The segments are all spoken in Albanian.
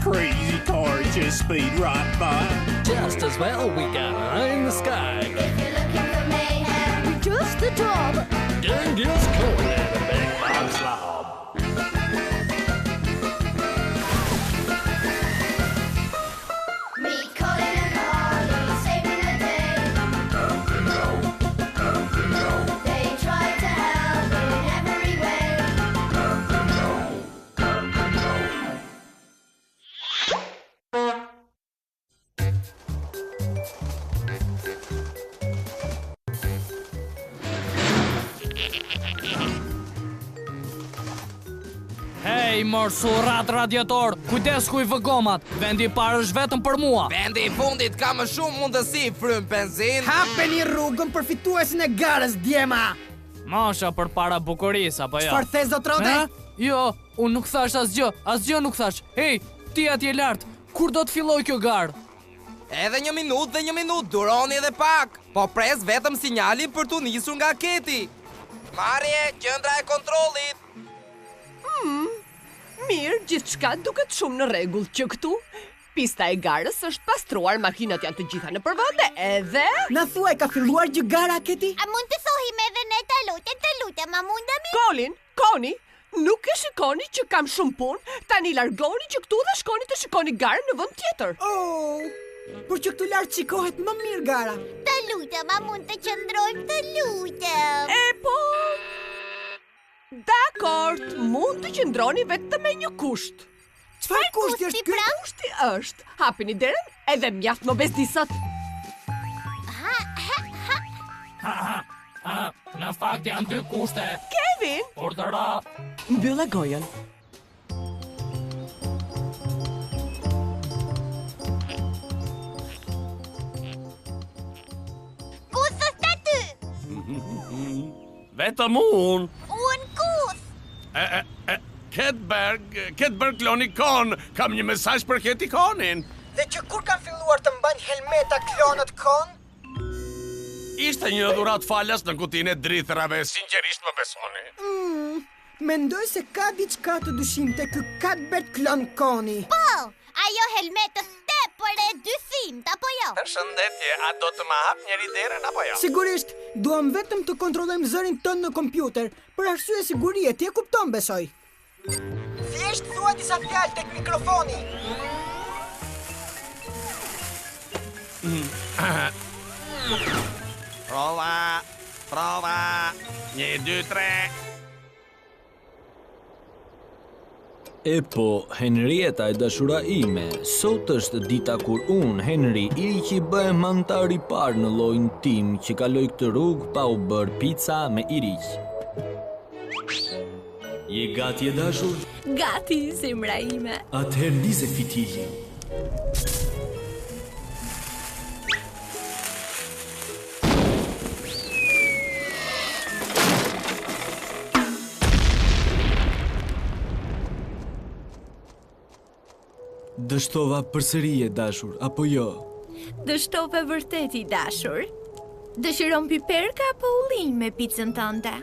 crazy car just speed right by. Just as well we got an eye in the sky. If you're looking for mayhem, Just the job. Genghis Khan and a big box slob. me calling and calling, saving the day. They try to help in every way. Hej, morsurat radiator, kujdes ku I vë gomat. Vendi I parë është vetëm për mua. Vendi I fundit ka më shumë mundësi frym benzin. Hapeni rrugën për fituesin e garës, djema! Masha për para bukurisë, apo jo? Çfarë the zotrote? Jo, unë nuk thash asgjë nuk thash. Hej, ti atje lart, kur do të filloj kjo garë? Edhe një minutë, duroni edhe pak. Po pres vetëm sinjalin për t'u nisur nga keti. Marrje, qendra e kontrollit. Mirë, gjithçka duket shumë në rregull që këtu. Pista e garës është pastruar, makinat janë të gjitha në përvende, edhe... Na thuaj, ka filluar gjë gara, Keti? A mund të thohim edhe ne të lutem, a mundemi? Koni, nuk e shikoni që kam shumë punë, tani largoni që këtu dhe shkoni të shikoni garën në vend tjetër. Oh, por që këtu lart shikohet më mirë gara. Të lutem, a mund të qëndrojmë, të lutem. E po... Dakord, mund të qëndroni vetëm me një kusht. Çfarë kushti është ky? Kushti është, hapini derën edhe mjaft më bezdisat. Në fakt janë 2 kushte. Kevin, Urdhëra. mbyllë gojën. Ku thështë aty? Vetëm unë. Unë kus. Ketberg kloni Kon. Kam një mesazh për Keti Konin. Dhe që kur kanë filluar të mbajnë helmeta klonët kon? Ishte një dhurat falas në kutinë e drithrave, sinqerisht më besoni. Mendoj se ka diçka të dyshimte ky Ketberg klon Koni. Po, ajo helmetës tepër e dyshimta, apo jo? Përshëndetje, a do të më hap njëri derën apo jo? Sigurisht, duam vetëm të kontrollojmë zërin tënd në kompjuter, për arsye sigurie, ti e kupton besoj. Thjesht thua disa fjalë tek mikrofoni. Prova. 1, 2, 3. E po, Henrieta e dashura ime, sot është dita kur unë, Henry, që bëhem antar I parë në llojin tim që kaloj këtë rrugë pa u bërë pica me iriq. Je gati e dashur? Gati, zemra ime. Atëherë nise fitilli. Dështova përsëri e dashur, apo jo? Dështove vërtet I dashur. Dëshiron piperka apo ullinj me picën tënde?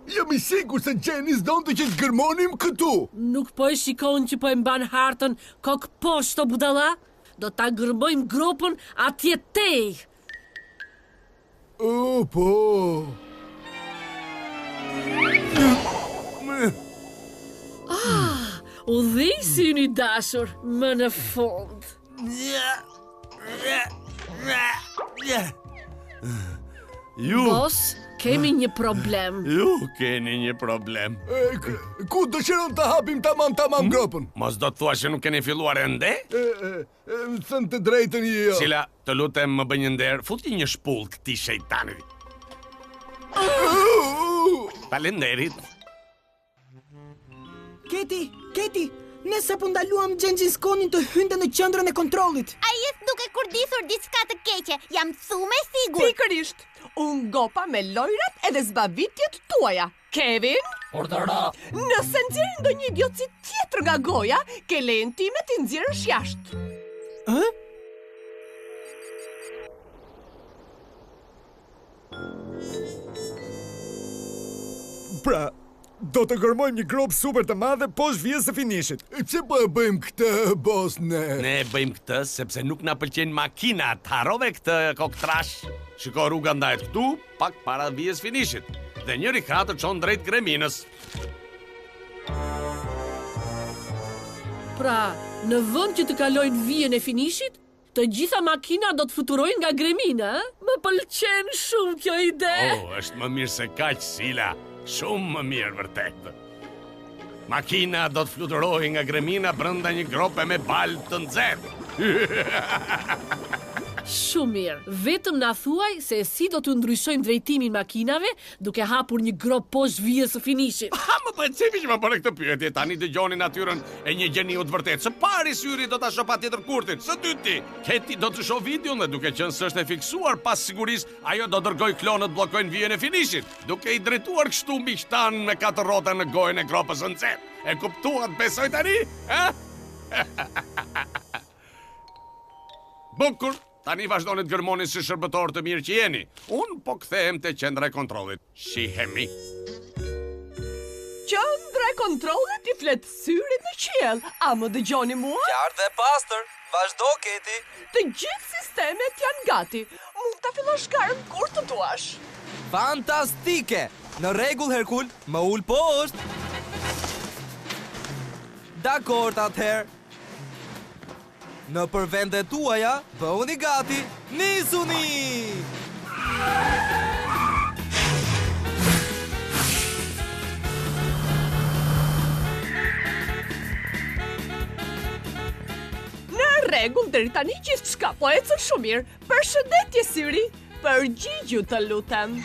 Jam I sigur se Janice donte që të gërmonim këtu. Nuk po e shikon që po e mban hartën kok poshtë o budalla? Do ta gërmojmë grupën atje tej. Oh, po. Udhëheqsin I dashur, më në fund. Bos, kemi një problem. Ju keni një problem. Ku dëshiron të hapim tamam grupën? Mos do të thua që nuk keni filluar ende? Thënë të drejtën jo. Cila, të lutem më bëj një nder, futi një shpull këtij shejtanit. Falenderit. Keti, ne sapo ndaluam Genghis Konin të hynte në qendrën e kontrollit. Ai është duke kurdisur diçka të keqe, jam thume sigur. Pikërisht, unë gopa me lojrat edhe zbavitjet tuaja. Kevin? Urdhëra. Nëse nxjerr ndonjë idiotësi tjetër nga goja, ke lejen time ti nxjerrësh jashtë. Pra, do të gërmojmë një grop super të madhe poshtë vijës së finishit. Pse po e bëjmë këtë, bos, ne? Ne bëjmë këtë sepse nuk na pëlqejnë makinat. Harrove këtë koktrash. Shiko rruga ndahet këtu, pak para vijës finishit. Dhe njëri kratë çon drejt Greminës. Pra, në vend që të kalojnë vijën e finishit, të gjitha makina do të fluturojnë nga Gremina, eh? Më pëlqen shumë kjo ide. Është më mirë se kaq, Sila. Shumë më mirë vërtet. Makina do të fluturojë nga Gremina brenda një grope me balë të nxehtë. Shumë mirë. Vetëm na thuaj se si do të ndryshojmë drejtimin makinave duke hapur një grop poshtë vijës së finishit. Më pëlqepi që më bëre këtë pyetje. Tani dëgjoni natyrën e një gjeniu të vërtetë. Së pari syri do ta shoh patjetër kurtin. Së dyti, Keti do të shoh videon dhe duke qenë se është e fiksuar pas sigurisë, ajo do dërgoj klonët bllokojnë vijën e finishit, duke i drejtuar kështu miqtan me 4 rrota në gojën e gropës së nxehtë. E kuptuat, besoj tani? Bukur. Tani vazhdoni të gërmoni si shërbëtor të mirë që jeni. Unë po kthehem te qendra e kontrollit. Shihemi. Qendra e kontrollit i flet syrin në qiell. A më dëgjoni mua? Qartë dhe pastër. Vazhdo, Keti. Të gjithë sistemet janë gati. Mund ta fillosh garën kur të duash. Fantastike. Në rregull, Herkul, më ul poshtë. Dakor, atëherë. Në përvendet tuaja, bëuni gati, nisuni! Në rregull, deri tani gjithçka po ecën shumë mirë. Përshëndetje, Syri. Përgjigju të lutem.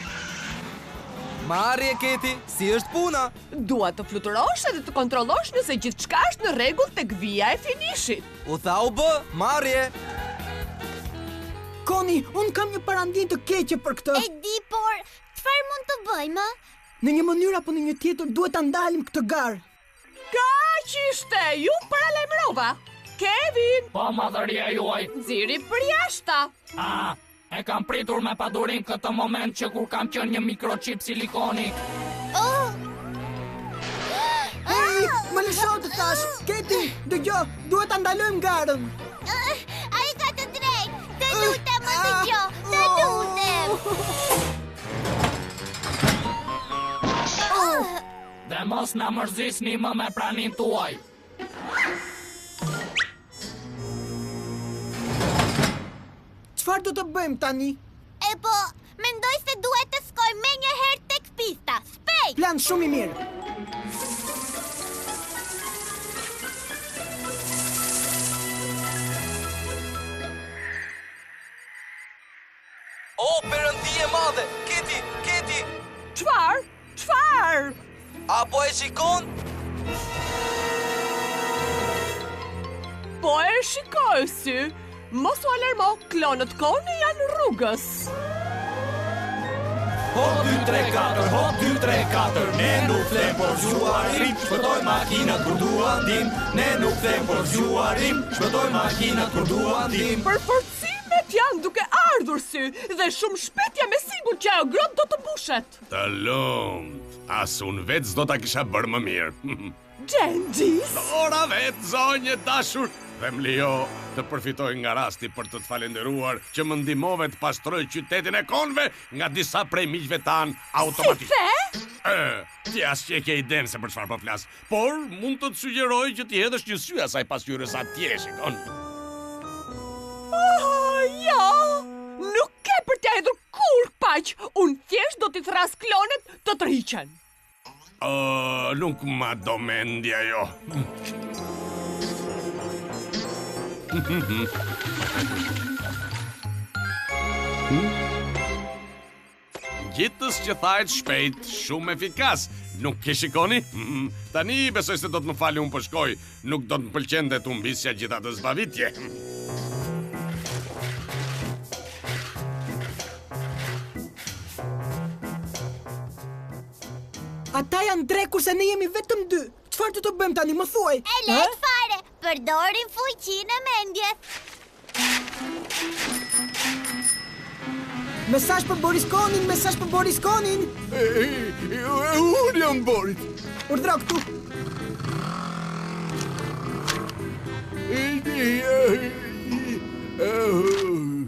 Marrje, Keti, si është puna? Dua të fluturosh edhe të kontrollosh nëse gjithçka është në rregull tek vija e finishit. U tha u bë, marrje. Koni, unë kam një parandinë të keqe për këtë. E di, por çfarë mund të bëjmë? Në një mënyrë apo në një tjetër duhet ta ndalim këtë garë. Kaq ishte, ju paralajmërova. Kevin! Po, madhëria juaj. Nxirri për jashta. E kam pritur me padurim këtë moment që kur kam qenë një mikrochip silikoni. Hej, më lësho të thash. Keti, dëgjo, duhet ta ndalojmë garën. Ai ka të drejtë. Të lutem, më dëgjo. Të lutem. Dhe mos na mërzisni më me pranin tuaj. Çfarë do të bëjmë tani? E po, mendoj se duhet të shkojmë me një herë tek pista. Shpejt! Plan shumë i mirë. O, perëndi e madhe! Keti, Keti! Çfarë? Apo e shikon? Po e shikoj, Sy. Mos u alarmo, klonët kone janë rrugës. Hop 2, 3, 4, hop 2, 3, 4. Ne nuk them por zgjuarim, shpëtoj makinat kur duam. Ne nuk them por zgjuarim, shpëtoj makinat kur duam. Përforcimet janë duke ardhur, Sy, dhe shumë shpejt jam e sigurt që ajo grot do të mbushet. Të lumt, as unë vetë s'do ta kisha bërë më mirë. Gjendis? Ora vetë, zonjë dashur. Dhe më lejo të përfitoj nga rasti për të falenderuar që më ndihmove të pastroj qytetin e konve nga disa prej miqve tanë automatikisht. Si the? Ti as që e ke iden se për çfarë po flas, por mund të të sugjeroj që ti hedhësh një sy asaj pasqyrës atje, shikon. Ja, nuk ke për t'ja hedhur kur paq. Unë thjesht do t'i thras klonet të tërhiqen. Nuk ma do mendja jo. Gjithës që thahet shpejt, shumë efikas. Nuk ke shikoni? Tani besoj se do të më fali unë po shkoj. Nuk do të më pëlqente të mbisja gjitha të zbavitje. Ata janë tre kurse ne jemi vetëm 2. Çfarë do të bëjmë tani, më thuaj? E lehtë fare, përdorim fuqinë e mendjes. Mesazh për Boris Konin, mesazh për Boris Konin. Unë jam Boris. Urdhro këtu.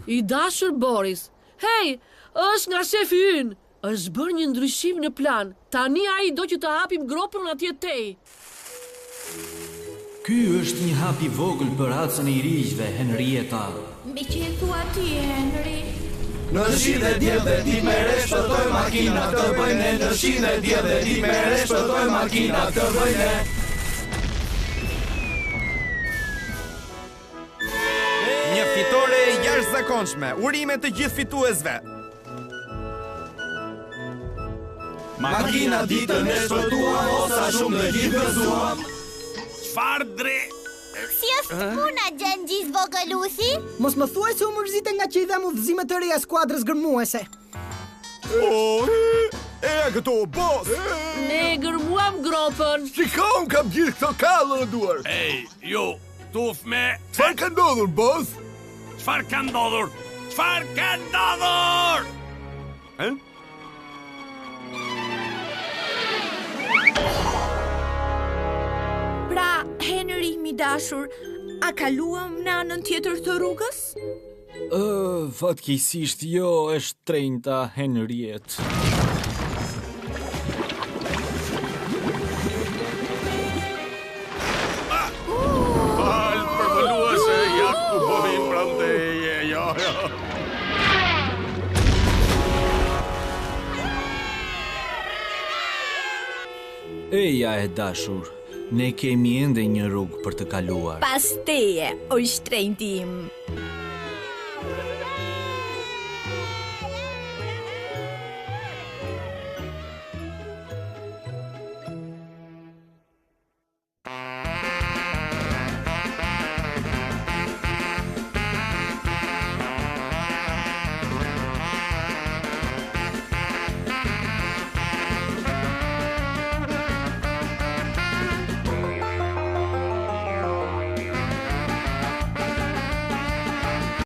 I dashur Boris. Hej, është nga shefi ynë. Është bërë një ndryshim në plan. Tani ai do që të hapim gropën atje tej. Ky është një hap I vogël për acën E riqve, Henrieta. Me që thua ti, Henry. Në shi dhe djel dhe ti mere shpëtoj makina të bëjne. Në shi dhe djel dhe ti mere shpëtoj makina të bëjne. Një fitore jashtëzakonshme. Urime të gjithë fituesve. Makina ditën e shpëtuam, osa shumë dhe gjithë gëzuam. Çfarë dre? Si është puna Xhenxhis vogëlusi? Mos më thuaj se u mërzite nga që I dhem udhëzime të reja skuadrës gërmuese. Këto, boss! Ne gërmuam gropën. Shikon, kam gjithë këto kallë në duar. Ej, ju, tuf me... Çfarë ka ndodhur, boss? Çfarë ka ndodhur? Çfarë ka ndodhur? Pra, Henry, mi dashur, a kaluam në anën tjetër të rrugës? Fatkeqësisht jo, është trenjta Henriet. Fal përvoluese, ja ku po vin pranteje, ja. Eja e dashur, ne kemi ende një rrugë për të kaluar. Pas teje, o shtrenjti im.